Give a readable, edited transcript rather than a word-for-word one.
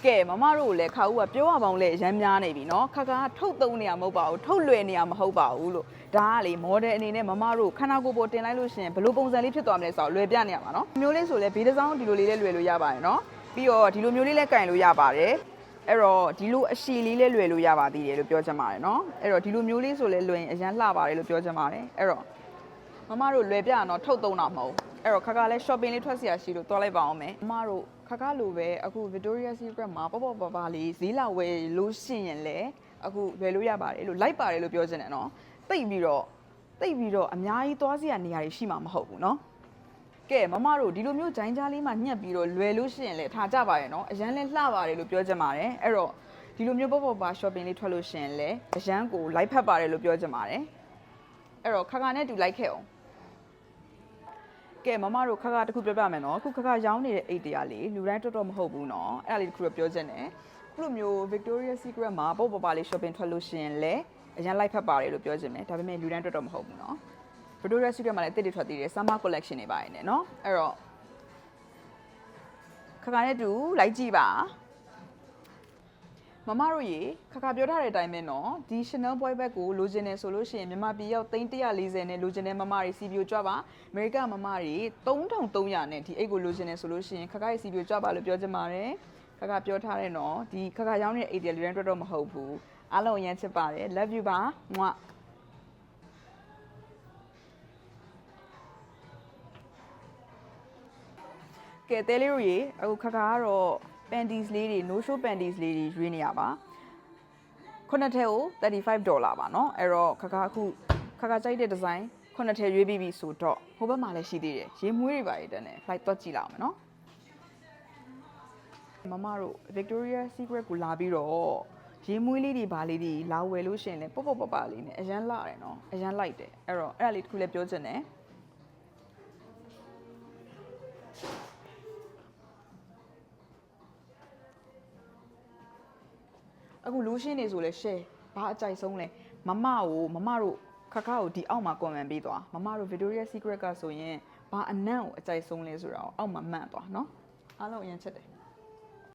ကဲမမတို့လည်းခါဦးကပြောရပေါင်းလဲရမ်းများနေပြီเนาะခါထုတ်သုံးနေရမဟုတ်ပါဘူးထုတ်လွယ်နေရမဟုတ်ပါဘူးလို့ဒါကလေမော်ဒယ်အနေနဲ့မမတို့ခန္ဓာကိုယ်ပေါ်တင်လိုက်လို့ရှင်ဘယ်လိုပုံစံလေးဖြစ်သွားမလဲဆိုတော့လွယ်ပြနေရမှာเนาะမျိုးလေးဆိုလဲဘေးတစ်စောင်းဒီလိုလေးလည်းလွယ်လို့ရပါတယ်เนาะပြီးတော့ဒီလိုမျိုးလေးလည်းကင်လို့ရပါတယ်အဲ့တော့ဒီလိုအရှည်လေးလည်းလွယ်လို့ရပါသေးတယ်လို့ပြောချင်ပါတယ်เนาะအဲ့တော့ဒီလိုမျိုးလေးဆိုလဲလွယ်ရင်အရန်လှပါတယ်လို့ပြောချင်ပါတယ်အဲ့တော့မမတို့လွယ်ပြရတော့ထုတ်သုံးတာမဟုတ်အဲ့တော့ခါလည်း shopping လေးထွက်เสียရှိလို့တွားလိုက်ပါအောင်မယ်မမတို့ခါလိုပဲအခု Victoria's Secret မှာပေါ့ပါလေးဈေးလာဝယ်လို့ရှိရင်လည်းအခုဝယ်လို့ရပါတယ်လို့လိုက်ပါတယ်လို့ပြောချင်တယ်เนาะတိတ်ပြီးတော့အများကြီးသွားစီရနေရာတွေရှိမှာမဟုတ်ဘူးเนาะကဲမမတို့ဒီလိုမျိုးဂျိုင်းကြားလေးမှာညှက်ပြီးတော့လွယ်လို့ရှိရင်လည်းထားကြပါရဲ့เนาะအရန်လဲလှပါတယ်လို့ပြောချင်ပါတယ်အဲ့တော့ဒီလိုမျိုးပေါ့ပါ shopping လေးထွက်လို့ရှိရင်လည်းအရန်ကိုလိုက်ဖက်ပါတယ်လို့ပြောချင်ပါတယ်အဲ့တော့ခါနဲ့တူလိုက်ခဲ့အောင်ကဲမမတို့ခါတခုပြောပြမယ်နော်အခုခါရောင်းနေတဲ့အိတ်တရားလေးလူတိုင်းတော်မဟုတ်ဘူးနော်အဲ့ဒါလေးတခုပြောချင်တယ်ခုလိုမျိုး Victoria's Secret မှာပေါ့ပါလေး shopping ထွက်လို့ရှိရင်လည်းအရင်လိုက်ဖက်ပါတယ်လို့ပြောချင်တယ်ဒါပေမဲ့လူတိုင်းတော်မဟုတ်ဘူးနော် Victoria's Secret မှာလည်းအသစ်တွေထွက်သေးတယ် summer collection တွေပါတယ်နော်အဲ့တော့ခါနဲ့တူလိုက်ကြည့်ပါမမတို့ရေခါပြောထားတဲ့အတိုင်းပဲနော်ဒီ Chanel boy bag ကိုလိုချင်တယ်ဆိုလို့ရှိရင်မြန်မာပြည်ရောက်340နဲ့လိုချင်တဲ့မမတွေစီပြိုကြွပါအမေရိကမမတွေ3300နဲ့ဒီအိတ်ကိုလိုချင်တယ်ဆိုလို့ရှိရင်ခါရဲ့စီပြိုကြွပါလို့ပြောချင်ပါတယ်ခါပြောထားတယ်နော်ဒီခါရောင်းနေတဲ့အိတ်တွေလူတိုင်းတော့မဟုတ်ဘူးအားလုံးအရန်ချစ်ပါတယ် love you ပါမွတ်ကဲတဲလေးတို့ရေအခုခါကတော့ panties လေးတွေ no show panties လေးတွေရွေးနေရပါခုနှစ်ထည့်ကို$35ပါเนาะအဲ့တော့ခါအခုခါကြိုက်တဲ့ဒီဇိုင်းခုနှစ်ထည့်ရွေးပြီးပြီဆိုတော့ဟိုဘက်မှာလည်းရှိသေးတယ်ရေမွေးတွေပါရတဲ့နဲ့ flight တွက်ကြည့်လောက်မယ်เนาะမမတို့ Victoria's Secret ကိုလာပြီးတော့ရေမွေးလေးတွေဘာလေးတွေလာဝယ်လို့ရှင်လဲပေါ့ပလေးနဲ့အရန်လှတယ်เนาะအရန်လိုက်တယ်အဲ့တော့အဲ့ဒါလေးတစ်ခုလည်းပြောချင်တယ်အခုလူရှင်းနေဆိုလဲ share ဘာအကြိုက်ဆုံးလဲမမတို့ခါကိုဒီအောက်မှာ comment ပေးသွားမမတို့ Victoria's Secret ကဆိုရင်ဘာအနံ့ကိုအကြိုက်ဆုံးလဲဆိုတာကိုအောက်မှာမှတ်သွားเนาะအားလုံးအရင်ချက်တယ်